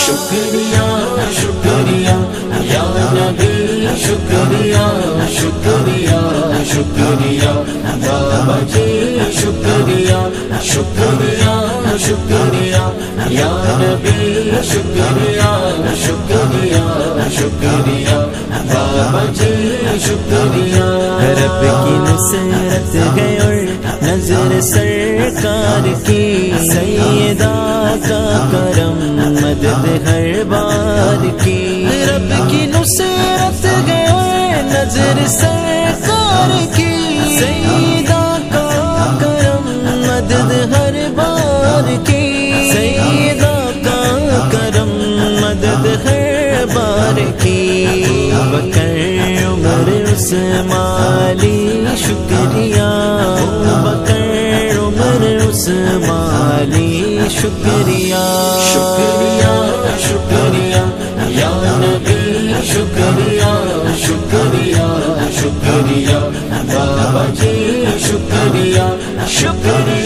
شکریہ شکریہ یا نبی شکریہ شکریہ شکریہ بابا جی شکریہ شکریہ شکریہ یا نبی شکریہ شکریہ شکریہ بابا جی شکریہ رب کی نصرت ہے اور نظر سرکار کی سیدہ کا کرم مدد ہر بار کی رب کی نصرت ہے اور نظر سرکار کی سیدہ کا کرم مدد ہر بار کی سیدہ کا کرم مدد ہر بار کی بکر عمر عثمانی شکریہ بکر عمر عثمانی شکریہ شکریہ شکریہ یا نبی شکریہ شکریہ شکریہ بابا جی شکریہ شکریہ